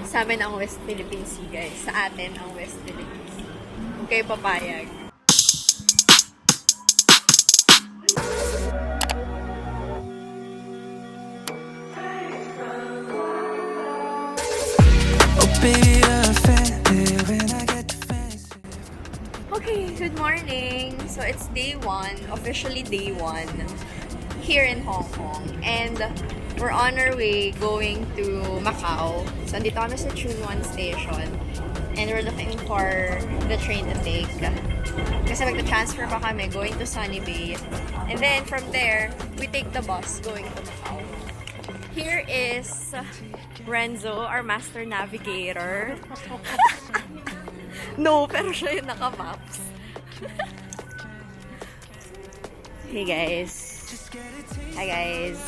Sa amin ang West Philippine Sea, guys. Sa atin ang West Philippine Sea. Huwag kayo papayag. Okay, good morning. So it's day 1, officially day 1 here in Hong Kong. And we're on our way going to Macau. So andito kami sa Chun 1 station. And we're looking for the train to take. Kasi magta-transfer pa kami going to Sunny Bay. And then from there, we take the bus going to Macau. Here is Renzo, our master navigator. No, pero siya yung naka-maps. Hey guys. Hi guys.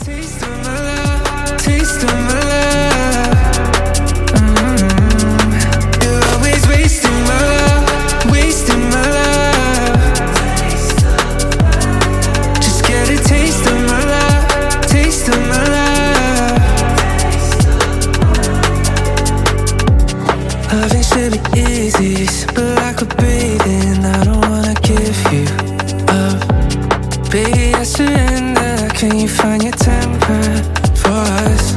Taste of my love, taste of my love. You're always wasting my love, wasting my love. Just get a taste of my love, taste of my love. Loving should be easy, simple like we're breathing. I don't wanna give you up, baby, I surrender. Can you find your temper for us?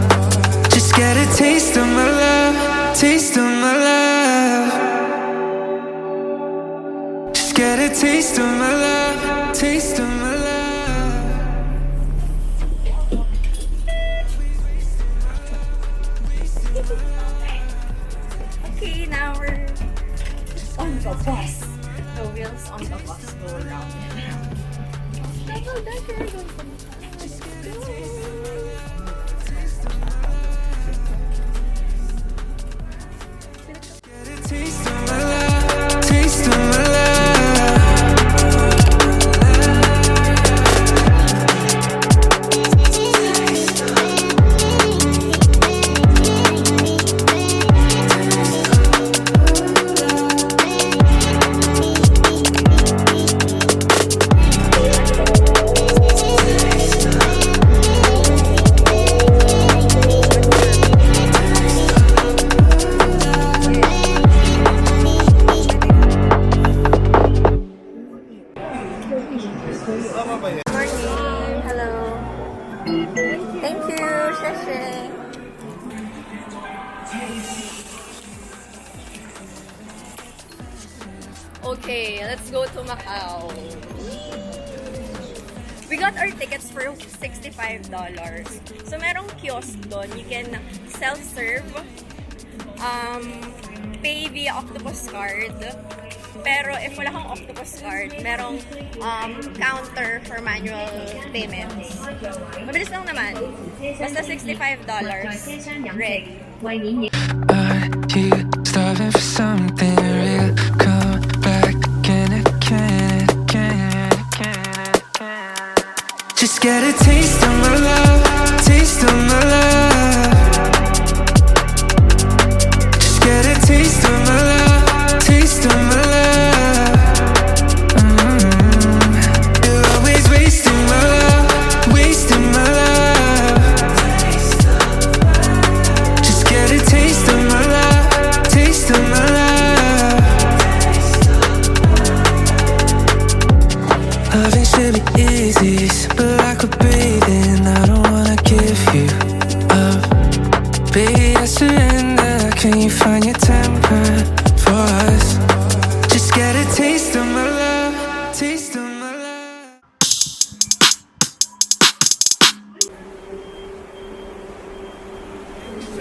Just get a taste of my love, taste of my love. Just get a taste of my love, taste of my love. Okay, now we're on the bus. The wheels on the bus go around and around. Get a taste of my love, taste of my love. Morning. Hello. Thank you. Sheshe. Okay, let's go to Macau. We got our tickets for $65. So merong kiosk doon. You can self-serve, pay via octopus card. Pero if wala kang octopus card, merong counter for manual payments. Mabilis lang naman. Basta $65. Ready. Are you starving for something real? Come back again and again and again and again and again. Just get a taste of my love, taste of my love. Just get a taste of my love, taste of my love. You're always wasting my love, wasting my love. Just get a taste of my love, taste of my love. Loving should be easy, simple like we're breathing. I don't wanna give you up, baby, I surrender. Can you find your temper for us? Just get a taste of my love, taste of my love.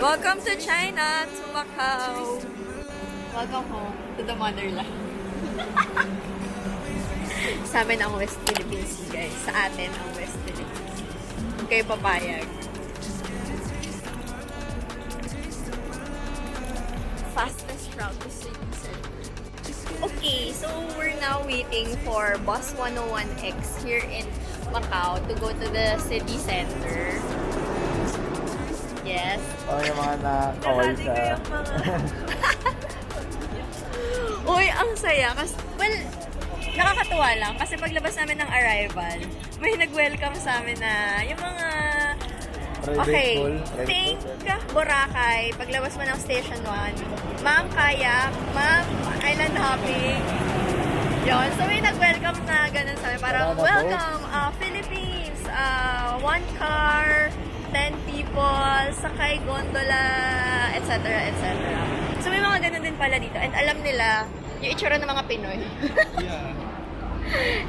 Welcome to China, to Macau. Welcome home to the motherland. Sa amin ang West Philippine Sea, guys. Sa atin ang West Philippine Sea. Huwag kayo papayag. Fastest route to city center. Okay, so we're now waiting for bus 101X here in Macau to go to the city center. Yes. Parang yung mga nakaway sa... Uy, ang saya. Kasi, well, nakakatuwa lang kasi paglabas namin ng arrival, may nag-welcome sa amin na yung mga okay, think Boracay, paglabas mo ng Station 1, Ma'am Kayak, Ma'am Island Hopping. Yun. So may nag-welcome na ganun sa amin. Parang, welcome, Philippines, one car, 10 people, sakay gondola, etc. etc. So may mga ganun din pala dito. And alam nila yung itsura ng mga Pinoy.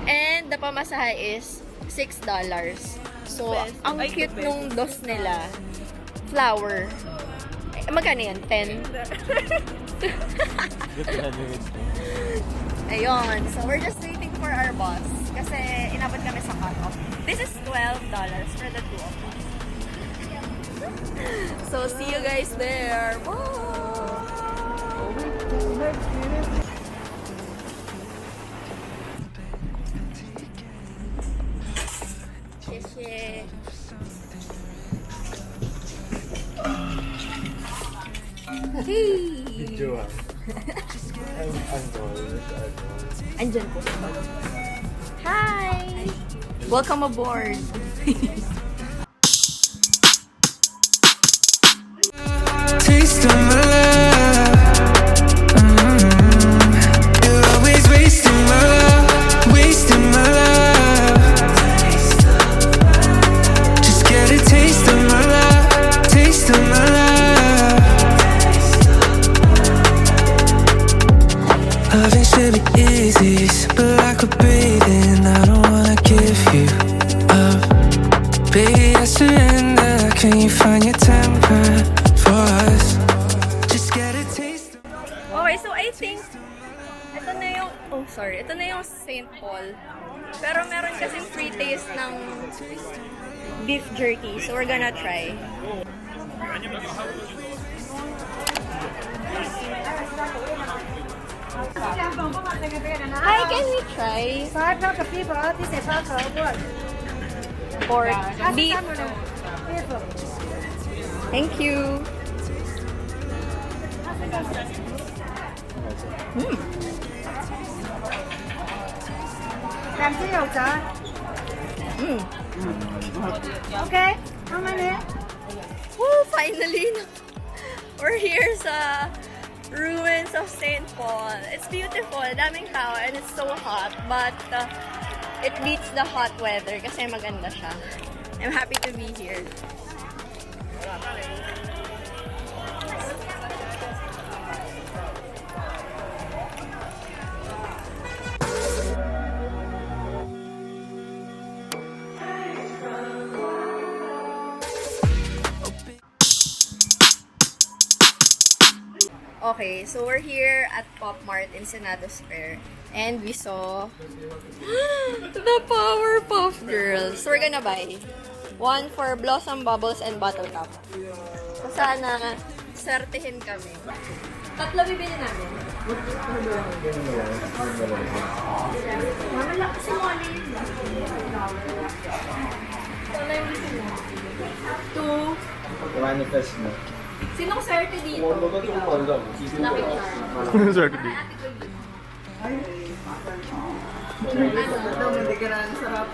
And the pamasahe is $6. So, ang cute nung dos nila. Flower. Eh, magkano yan? 10? Ayun. So, we're just waiting for our boss. Kasi inabot kami sa cut-off. This is $12 for the two of us. So, see you guys there. Bye! Sheshe. Hey! Video ah. Andyan po. Hi! Welcome aboard! Taste of my love. You're always wasting my love, wasting my love. Just get a taste of my love, taste of my love. Loving should be easy, but like we're breathing, I don't wanna give you up. Baby, I surrender. Can you find your temper for us? Just get a taste. Okay, so I think ito na yung, oh sorry, ito na yung St. Paul. Pero meron kasing free taste ng beef jerky. So we're gonna try. Hi, can we try? Pork, beef. Thank you. Okay, how many? Oh, finally, we're here sa ruins of St. Paul. It's beautiful, daming tao, and it's so hot, but it beats the hot weather kasi maganda siya. I'm happy to be here. Okay, so we're here at Mart in Senado Square, and we saw the Powerpuff Girls. So we're gonna buy one for Blossom Bubbles and Buttercup. So sana swertihin kami. Tatlo bibili namin. Wala kasi money yun. Wala yung gusto mo. Two. Manifest mo. Sinong swerte dito? Swerte dito. Hindi ka na ang sarap.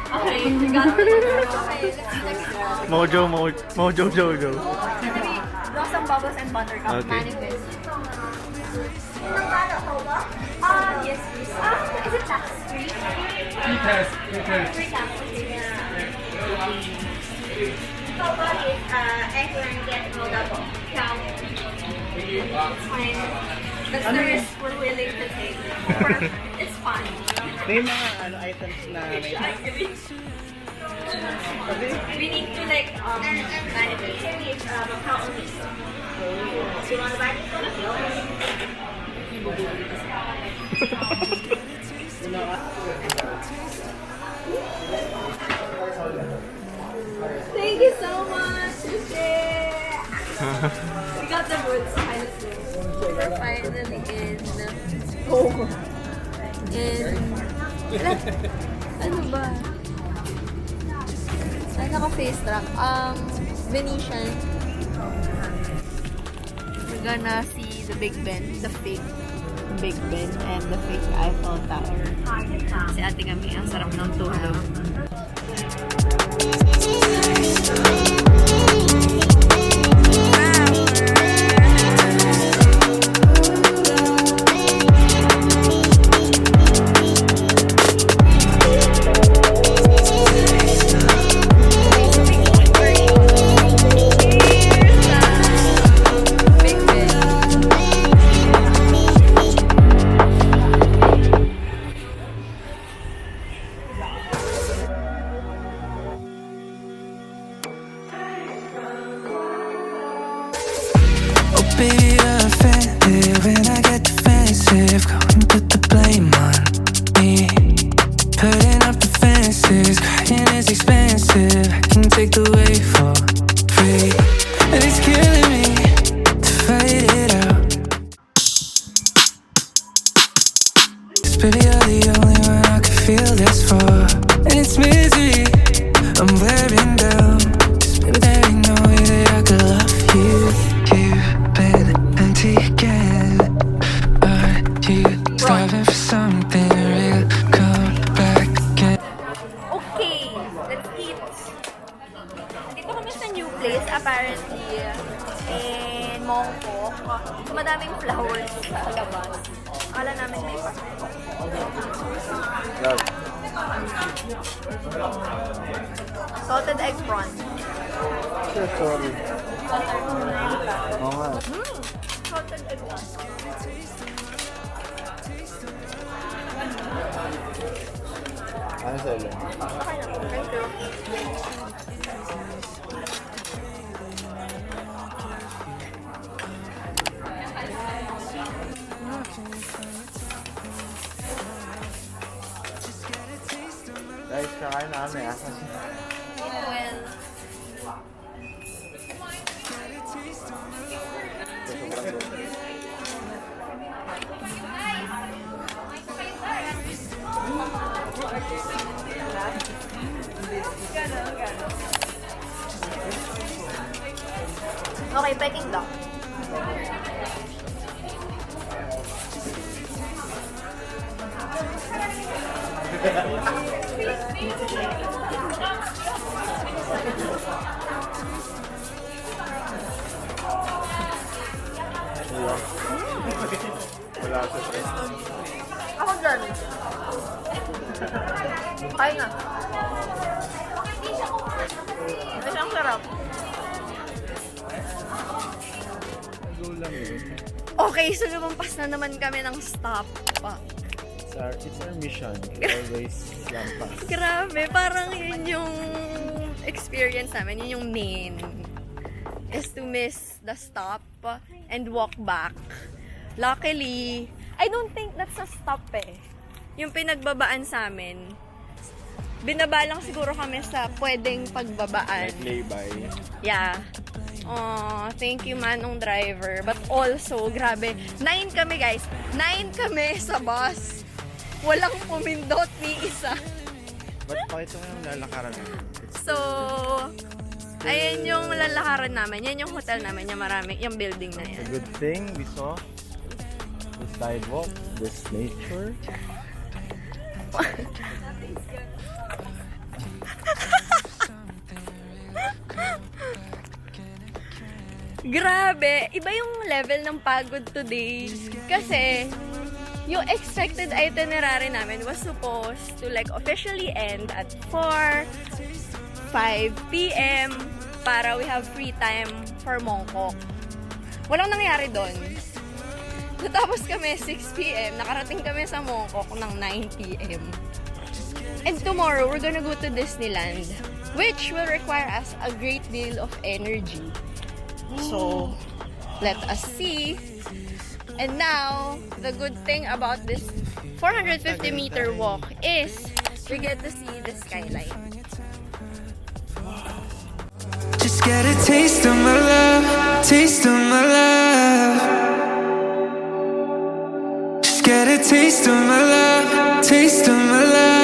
Okay, we got it. Okay, let's go. Mojo. Blossom Bubbles and Buttercup. Okay. Manifest. Yes, please. Is it tax-free? Free tax. Egg and get rolled up. Count. It's fine. That's the risk we're willing to take. It's fine. May mga items na may We need to like manifest. Count on this. So you want to buy Thank you so much. We got the boots. We're finally in home. Ano ba? Ay, naka-face track. Venetian. we're gonna see the Big Ben, the fake Big Ben, and the fake Eiffel Tower. Si ate kami, ang sarap ng tulog. Baby, you're offended when I get defensive. Go and put the blame on me. Putting up defenses, crying is expensive. I can take the weight for free, and it's killing me to fight it out. 'Cause baby, you're the only one I can feel this for, and it's misery I'm wearing down. 'Cause maybe there ain't no way that I could love you. Striving for something real, come back again. Okay, let's eat. Dito kami sa new place, apparently, in Mongkok. So, madaming flowers sa labas. Akala namin may pa. Salted egg prawn. Sure, sorry. Oo nga. Salted egg prawn. Ano sa'yo? Okay na. Thank you. Guys, kakain na kami. Well, okay, Peking duck. Wala sa stress. Ako dyan. Kain na. Ito siyang sarap. Gulang yun. Okay, so lumampas na naman kami ng stop. It's our mission. Always lampas. Grabe, parang yun yung experience namin, yun yung main. Is to miss the stop and walk back. Luckily, I don't think that's a stop eh. Yung pinagbabaan sa amin, binaba lang siguro kami sa pwedeng pagbabaan. Like lay-by. Yeah. Thank you manong driver. But also, grabe, 9 kami guys. 9 kami sa bus. Walang pumindot ni isa. Ba't pakita mo yung lalakaran namin? So, ayan yung lalakaran namin. Yan yung hotel namin. Yung marami, yung building na yan. A good thing we saw this sidewalk, this nature. Grabe, iba yung level ng pagod today. Kasi, yung expected itinerary namin was supposed to like officially end at 5 p.m. para we have free time for Mongkok. Walang nangyari doon. Natapos kami 6 p.m. Nakarating kami sa Mongkok ng 9 p.m. And tomorrow, we're gonna go to Disneyland, which will require us a great deal of energy. So, let us see. And now, the good thing about this 450-meter walk is we get to see the skyline. Just get a taste of my love, taste of my love. Just get a taste of my love, taste of my love.